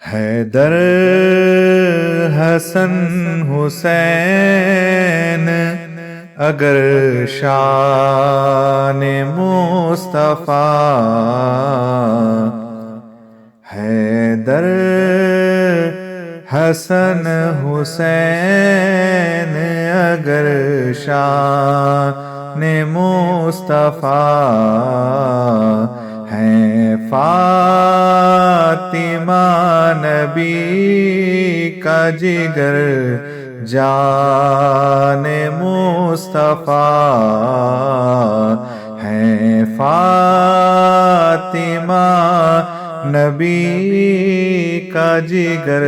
حیدر حسن حسین اگر شان مصطفیٰ، حیدر حسن حسین اگر شان مصطفیٰ ہیں، فاطمہ نبی کا جگر جان مصطفیٰ ہیں، فاطمہ نبی کا جگر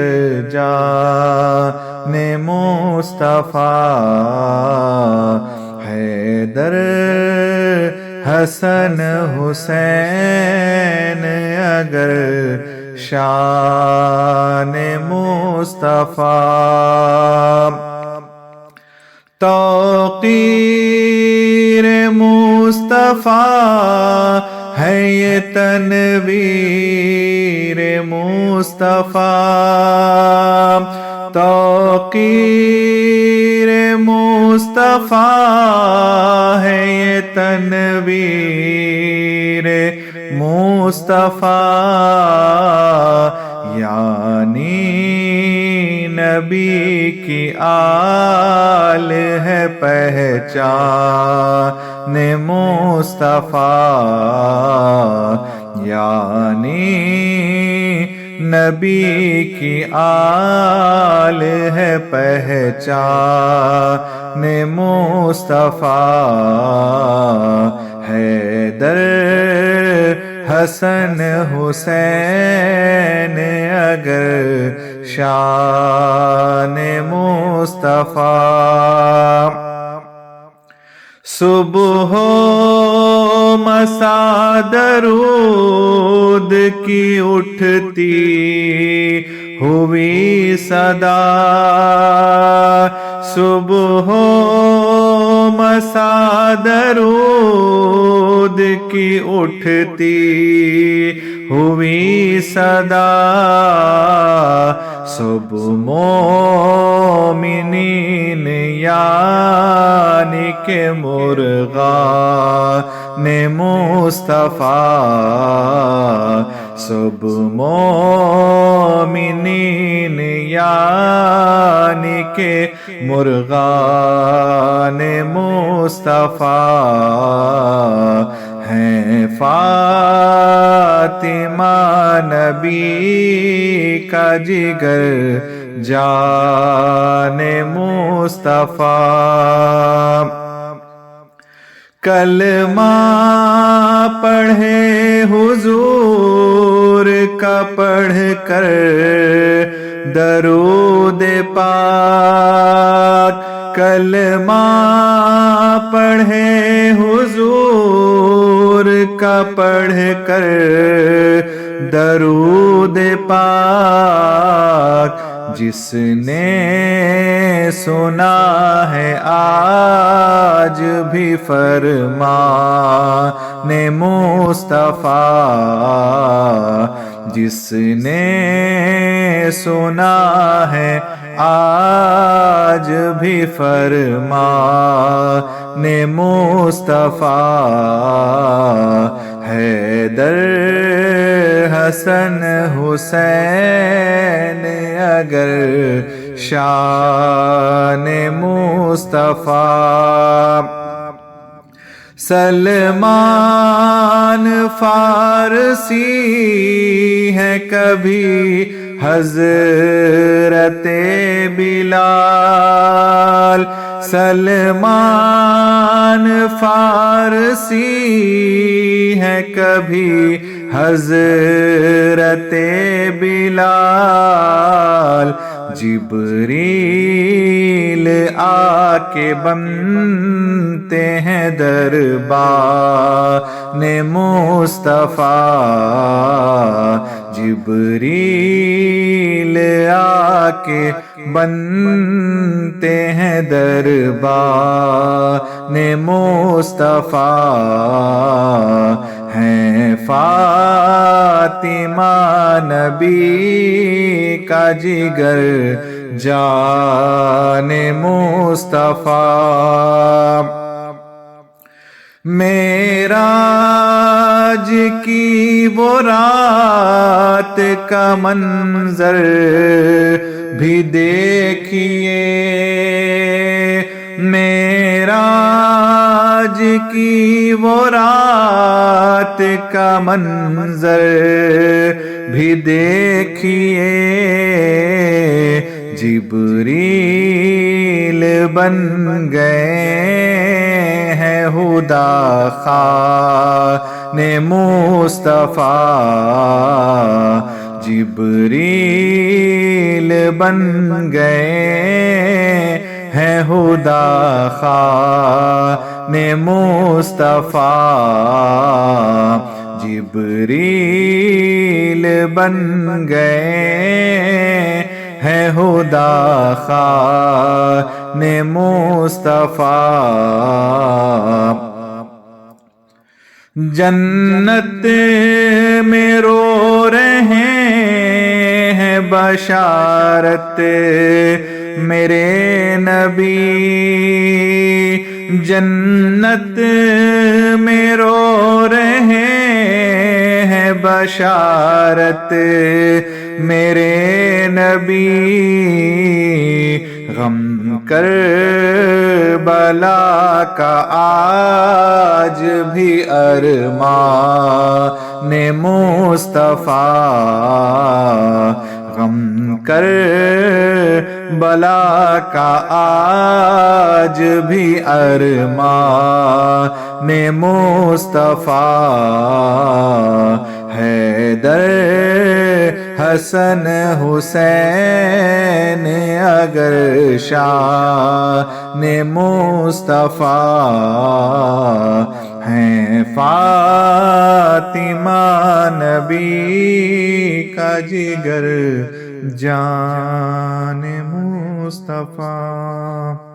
جان مصطفیٰ، حیدر حسن حسین اگر شان مصطفیٰ، توقیر مصطفیٰ ہے یہ تنویر مصطفیٰ، توقیر مصطفیٰ ہے یہ تنویر مصطفیٰ، یعنی نبی کی آل ہے پہچان مصطفیٰ، یعنی نبی کی آل ہے پہچان مصطفیٰ، حیدر حسن حسین اگر شان مصطفیٰ، صبح و مساء درود کی اٹھتی ہوئی صدا، صبح و مساء درود کی اٹھتی ہوئی صدا، سب مومنین یعنی کہ مرغان مصطفیٰ، سب مومنین یعنی کہ مرغان مصطفیٰ ہیں، فاطمہ نبی کا جگر جان مصطفیٰ، کلمہ پڑھے حضور کا پڑھ کر درود پاک، کلمہ پڑھے حضور کا پڑھ کر درود پاک، جس نے سنا ہے آج بھی فرمان مصطفیٰ، جس نے سنا ہے آج بھی فرمان مصطفیٰ، حیدر حسن حسین اگر شان مصطفیٰ، سلمان فارسی ہے کبھی حضرت بلال، سلمان فارسی ہے کبھی حضرت بلال، جبریل آ کے بنتے ہیں دربان مصطفیٰ، جبریل آ کے بنتے ہیں دربان مصطفیٰ، ہیں فاطمہ نبی کا جگر جان مصطفیٰ معراج کی وہ رات کا منظر بھی دیکھیے معراج کی وہ رات کا منظر بھی دیکھیے جبریل بن گئے ہیں خدا خوان مصطفیٰ جبریل بن گئے ہیں خدا خوان مصطفیٰ جبریل بن گئے ہیں خدا خوان مصطفیٰ جنت میں رو رہے ہیں بشارت میرے نبی جنت میں رو رہے ہیں بشارت میرے نبی غم کربلا کا آج بھی ارمان مصطفیٰ غم کربلا کا آج بھی ارمان مصطفیٰ حیدر حسن حسین اگر شان مصطفیٰ ہیں فاطمہ نبی کا جگر جان مصطفیٰ